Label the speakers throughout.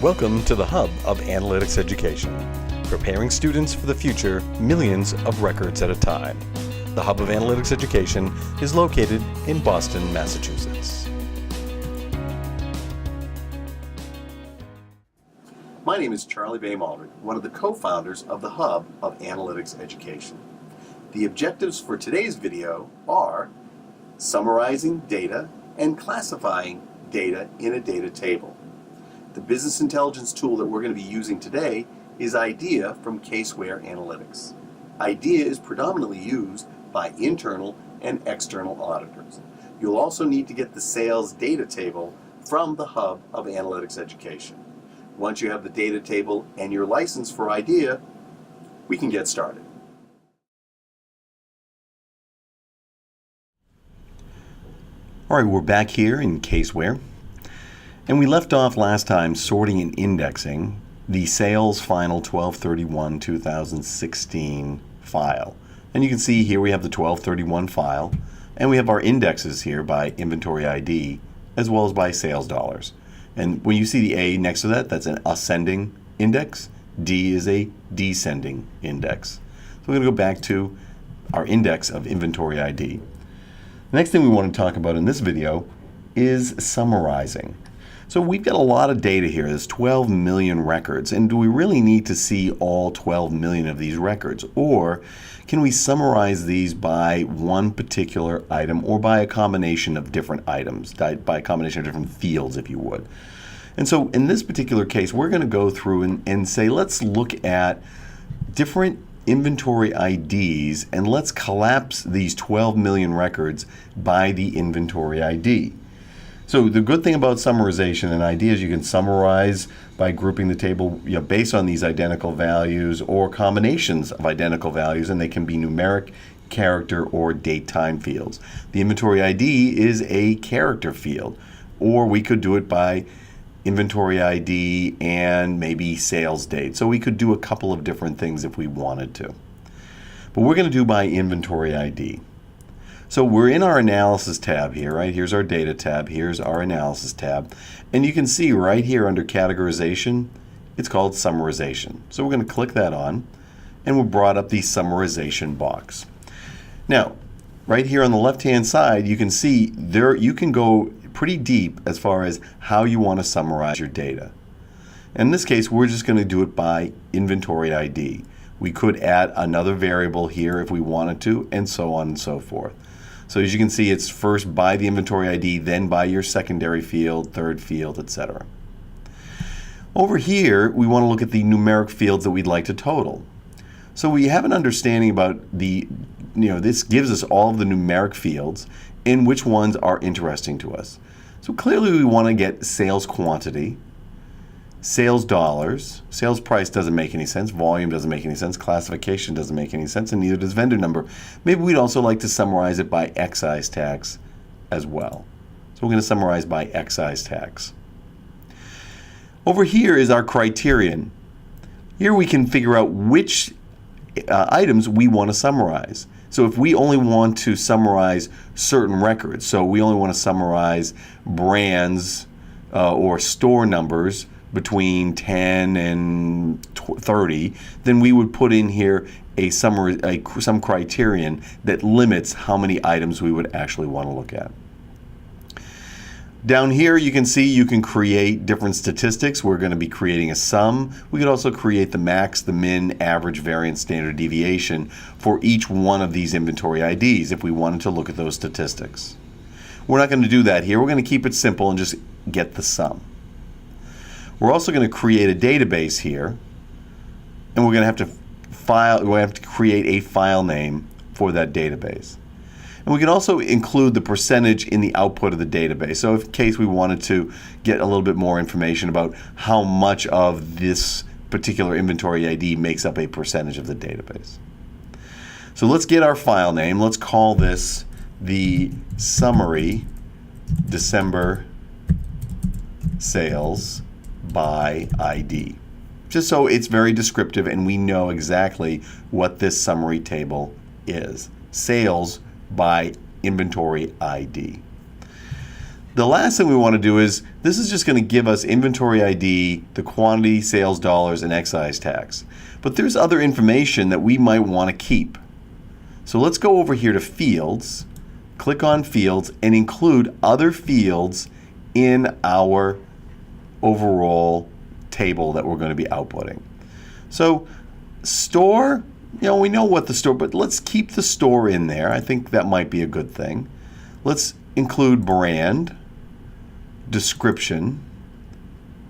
Speaker 1: Welcome to the hub of analytics education, preparing students for the future, millions of records at a time. The hub of analytics education is located in Boston, Massachusetts.
Speaker 2: My name is Charlie Baymaldry, one of the co-founders of the Hub of Analytics Education. The objectives for today's video are summarizing data and classifying data in a data table. The business intelligence tool that we're going to be using today is IDEA from Caseware Analytics. IDEA is predominantly used by internal and external auditors. You'll also need to get the sales data table from the Hub of Analytics Education. Once you have the data table and your license for IDEA, we can get started.
Speaker 1: All right, we're back here in Caseware. And we left off last time sorting and indexing the sales final 12/31/2016 file. And you can see here we have the 12/31 file, and we have our indexes here by inventory ID as well as by sales dollars. And when you see the A next to that, that's an ascending index. D is a descending index. So we're going to go back to our index of inventory ID. The next thing we want to talk about in this video is summarizing. So we've got a lot of data here. There's 12 million records. And do we really need to see all 12 million of these records? Or can we summarize these by one particular item or by a combination of different items, by a combination of different fields, if you would? And so in this particular case, we're going to go through and say, let's look at different inventory IDs and let's collapse these 12 million records by the inventory ID. So the good thing about summarization and IDEA is you can summarize by grouping the table based on these identical values or combinations of identical values, and they can be numeric, character, or date time fields. The inventory ID is a character field, or we could do it by inventory ID and maybe sales date. So we could do a couple of different things if we wanted to. But we're going to do by inventory ID. So we're in our analysis tab here, right? Here's our data tab, here's our analysis tab. And you can see right here under categorization, it's called summarization. So we're going to click that on, and we're brought up the summarization box. Now, right here on the left-hand side, you can see there you can go pretty deep as far as how you want to summarize your data. In this case, we're just going to do it by inventory ID. We could add another variable here if we wanted to, and so on and so forth. So as you can see, it's first by the inventory ID, then by your secondary field, third field, etc. Over here, we want to look at the numeric fields that we'd like to total. So we have an understanding about this gives us all of the numeric fields and which ones are interesting to us. So clearly we want to get sales quantity, sales dollars, sales price doesn't make any sense, volume doesn't make any sense, classification doesn't make any sense, and neither does vendor number. Maybe we'd also like to summarize it by excise tax as well. So we're going to summarize by excise tax. Over here is our criterion. Here we can figure out which items we want to summarize. So if we only want to summarize certain records, so we only want to summarize brands or store numbers between 10 and 30, then we would put in here a summary, some criterion that limits how many items we would actually want to look at. Down here you can see you can create different statistics. We're going to be creating a sum. We could also create the max, the min, average, variance, standard deviation for each one of these inventory IDs if we wanted to look at those statistics. We're not going to do that here. We're going to keep it simple and just get the sum. We're also going to create a database here, and we're going to have to create a file name for that database. And we can also include the percentage in the output of the database. So in case we wanted to get a little bit more information about how much of this particular inventory ID makes up a percentage of the database. So let's get our file name. Let's call this the summary December sales by ID. Just so it's very descriptive and we know exactly what this summary table is. Sales by inventory ID. The last thing we want to do is, this is just going to give us inventory ID, the quantity, sales dollars, and excise tax. But there's other information that we might want to keep. So let's go over here to Fields, click on Fields, and include other fields in our overall table that we're going to be outputting. So store, we know what the store, but let's keep the store in there. I think that might be a good thing. Let's include brand, description,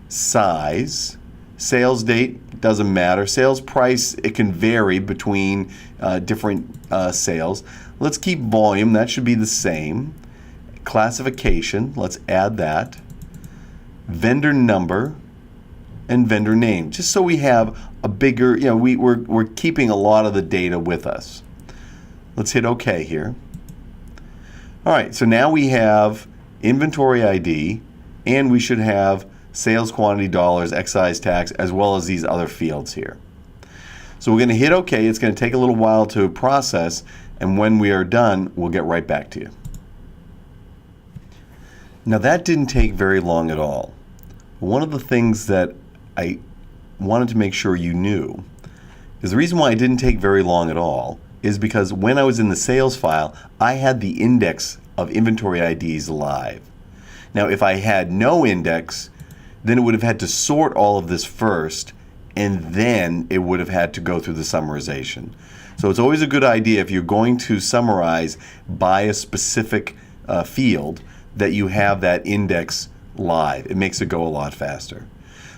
Speaker 1: size, sales date, doesn't matter. Sales price, it can vary between different sales. Let's keep volume, that should be the same. Classification, let's add that. Vendor number and vendor name, just so we have a bigger, we're keeping a lot of the data with us. Let's hit OK here. All right, so now we have inventory ID, and we should have sales quantity, dollars, excise tax, as well as these other fields here. So we're going to hit OK. It's going to take a little while to process, and when we are done, we'll get right back to you. Now that didn't take very long at all. One of the things that I wanted to make sure you knew is the reason why it didn't take very long at all is because when I was in the sales file, I had the index of inventory IDs live. Now, if I had no index, then it would have had to sort all of this first, and then it would have had to go through the summarization. So it's always a good idea, if you're going to summarize by a specific field, that you have that index live. It makes it go a lot faster.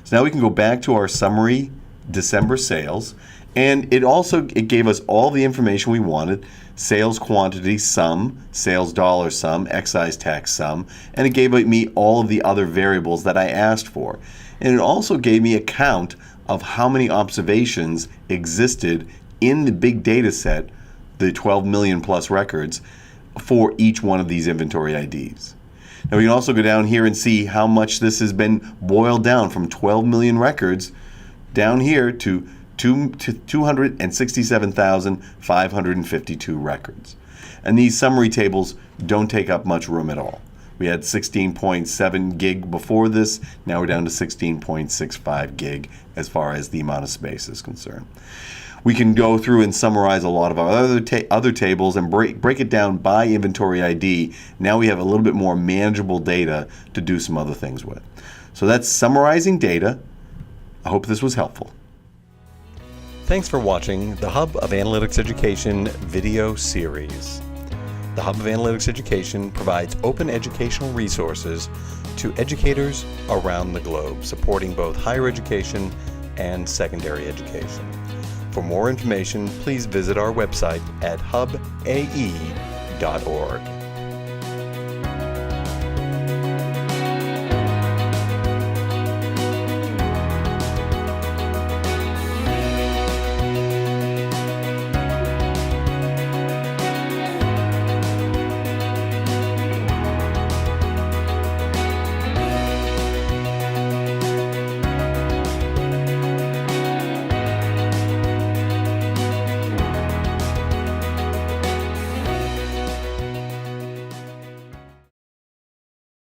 Speaker 1: So now we can go back to our summary December sales, and it gave us all the information we wanted: sales quantity sum, sales dollar sum, excise tax sum, and it gave me all of the other variables that I asked for. And it also gave me a count of how many observations existed in the big data set, the 12 million plus records, for each one of these inventory IDs. Now we can also go down here and see how much this has been boiled down from 12 million records down here to 267,552 records. And these summary tables don't take up much room at all. We had 16.7 gig before this, now we're down to 16.65 gig as far as the amount of space is concerned. We can go through and summarize a lot of our other tables and break it down by inventory ID. Now we have a little bit more manageable data to do some other things with. So that's summarizing data. I hope this was helpful. Thanks for watching the Hub of Analytics Education video series. The Hub of Analytics Education provides open educational resources to educators around the globe, supporting both higher education and secondary education. For more information, please visit our website at hubae.org.